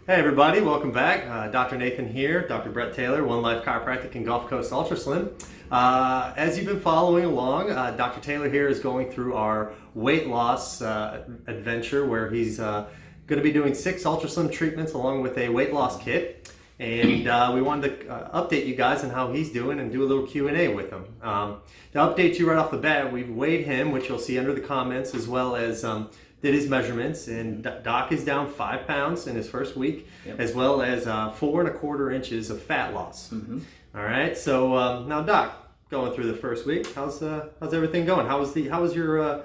Hey everybody, welcome back. Dr. Nathan here, Dr. Brett Taylor, One Life Chiropractic and Gulf Coast UltraSlim. As you've been following along, Dr. Taylor here is going through our weight loss adventure where he's going to be doing 6 UltraSlim treatments along with a weight loss kit. And we wanted to update you guys on how he's doing and do a little Q&A with him. To update you right off the bat, we've weighed him, which you'll see under the comments, as well as did his measurements, and Doc is down 5 pounds in his first week, as well as 4 1/4 inches of fat loss. All right, so now Doc, going through the first week, how's everything going? How was your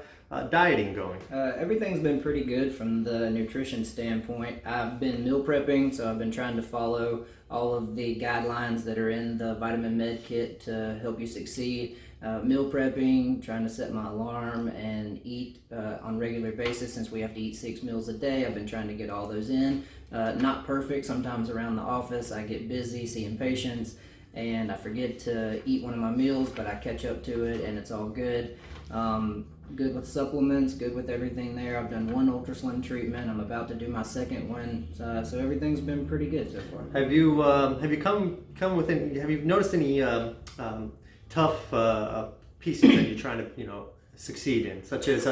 dieting going? Everything's been pretty good from the nutrition standpoint. I've been meal prepping, so I've been trying to follow all of the guidelines that are in the VitaminMed Kit to help you succeed. Meal prepping, trying to set my alarm and eat on a regular basis since we have to eat 6 meals a day. I've been trying to get all those in. Not perfect. Sometimes around the office I get busy seeing patients and I forget to eat one of my meals, but I catch up to it and it's all good. Good with supplements, good with everything there. I've done 1 UltraSlim treatment. I'm about to do my second one, so everything's been pretty good so far. Have you noticed any tough pieces that you're trying to succeed in, such as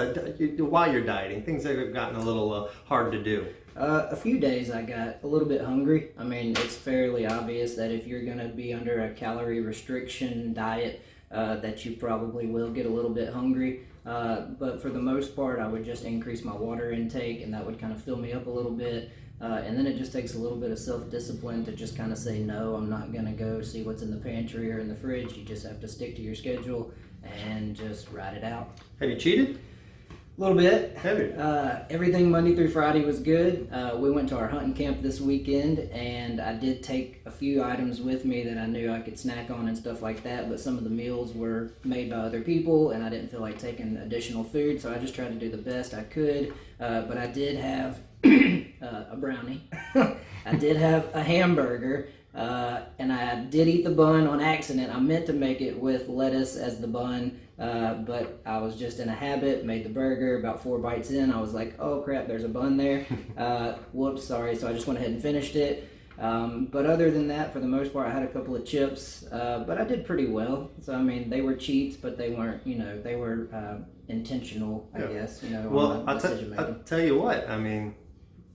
while you're dieting, things that have gotten a little hard to do? A few days I got a little bit hungry. I mean, it's fairly obvious that if you're going to be under a calorie restriction diet, that you probably will get a little bit hungry. But for the most part, I would just increase my water intake, and that would kind of fill me up a little bit. And then it just takes a little bit of self-discipline to just kind of say, no, I'm not going to go see what's in the pantry or in the fridge. You just have to stick to your schedule and just ride it out. Have you cheated? A little bit. Have you? Everything Monday through Friday was good. We went to our hunting camp this weekend, and I did take a few items with me that I knew I could snack on and stuff like that, but some of the meals were made by other people, and I didn't feel like taking additional food, so I just tried to do the best I could. But I did have a brownie. I did have a hamburger, and I did eat the bun on accident. I meant to make it with lettuce as the bun, but I was just in a habit, made the burger. About 4 bites in, I was like, oh crap, there's a bun there. Whoops, sorry. So I just went ahead and finished it. But other than that, for the most part, I had a couple of chips, but I did pretty well. So, I mean, they were cheats, but they weren't, they were intentional, I guess, Well, on decision making. I'll tell you what, I mean,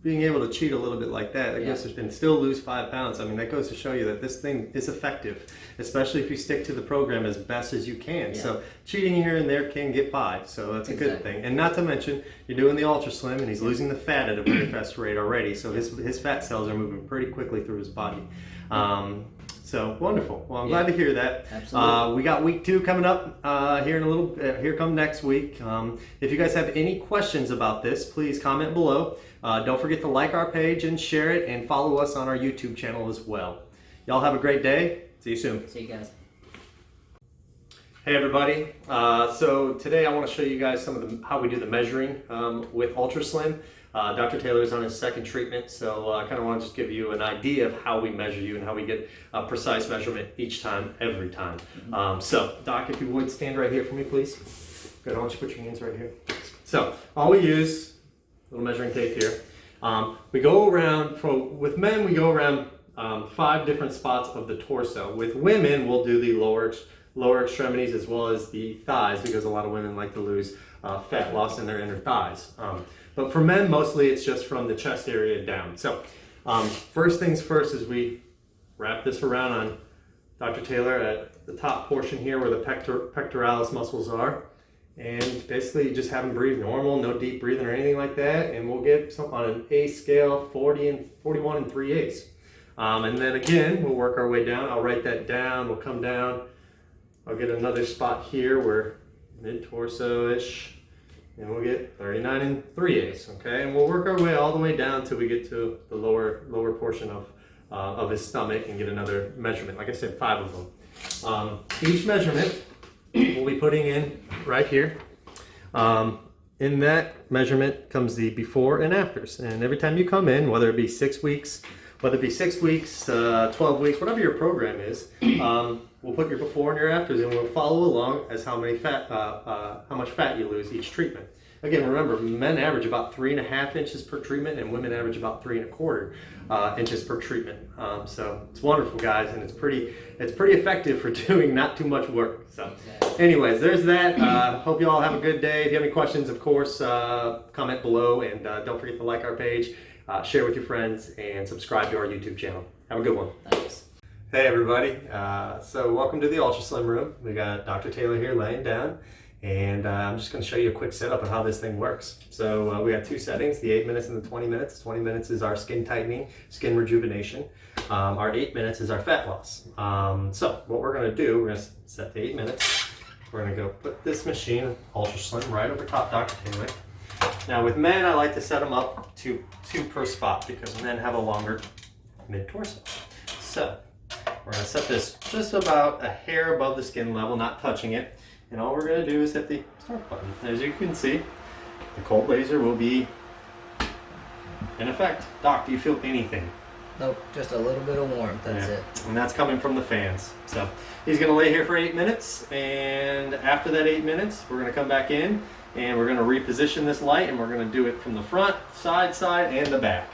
being able to cheat a little bit like that, I guess, and still lose 5 pounds, I mean, that goes to show you that this thing is effective, especially if you stick to the program as best as you can. Yeah. So cheating here and there can get by, so that's a good thing. And not to mention, you're doing the UltraSlim, and he's losing the fat at a very fast rate already, so his fat cells are moving pretty quickly through his body. So wonderful. Well, I'm glad to hear that. Absolutely. We got week 2 coming up here in a little. Here come next week. If you guys have any questions about this, please comment below. Don't forget to like our page and share it, and follow us on our YouTube channel as well. Y'all have a great day. See you soon. See you guys. Hey everybody. So today I want to show you guys some of how we do the measuring with UltraSlim. Dr. Taylor is on his second treatment, so I kind of want to just give you an idea of how we measure you and how we get a precise measurement each time, every time. So, Doc, if you would stand right here for me, please. Good. I want you to put your hands right here. So, all we use, little measuring tape here. We go around, with men, we go around 5 different spots of the torso. With women, we'll do the lower extremities as well as the thighs, because a lot of women like to lose fat loss in their inner thighs. But for men, mostly it's just from the chest area down. So first things first is we wrap this around on Dr. Taylor at the top portion here where the pectoralis muscles are. And basically you just have him breathe normal, no deep breathing or anything like that. And we'll get some on an A scale, 41 3/8. And then again, we'll work our way down. I'll write that down, we'll come down. I'll get another spot here where mid-torso-ish. And we'll get 39 3/8, okay? And we'll work our way all the way down until we get to the lower portion of his stomach and get another measurement. Like I said, 5 of them. Each measurement we'll be putting in right here. In that measurement comes the before and afters. And every time you come in, whether it be 6 weeks, 12 weeks, whatever your program is, we'll put your before and your afters, and we'll follow along as how much fat you lose each treatment. Again, remember, men average about 3.5 inches per treatment, and women average about 3.25 inches per treatment. So it's wonderful, guys, and it's pretty effective for doing not too much work. So, anyways, there's that. Hope you all have a good day. If you have any questions, of course, comment below, and don't forget to like our page, share with your friends, and subscribe to our YouTube channel. Have a good one. Thanks. Hey everybody, so welcome to the UltraSlim room. We got Dr. Taylor here laying down, and I'm just going to show you a quick setup of how this thing works. So we have two settings, the 8 minutes and the 20 minutes. 20 minutes is our skin tightening, skin rejuvenation. Our 8 minutes is our fat loss. So what we're going to do, we're going to set the 8 minutes. We're going to go put this machine, UltraSlim, right over top Dr. Taylor. Now with men, I like to set them up to 2 per spot because men have a longer mid-torso. So we're going to set this just about a hair above the skin level, not touching it. And all we're going to do is hit the start button. As you can see, the cold laser will be in effect. Doc, do you feel anything? Nope, just a little bit of warmth, that's it. And that's coming from the fans. So he's going to lay here for 8 minutes, and after that 8 minutes, we're going to come back in, and we're going to reposition this light, and we're going to do it from the front, side, and the back.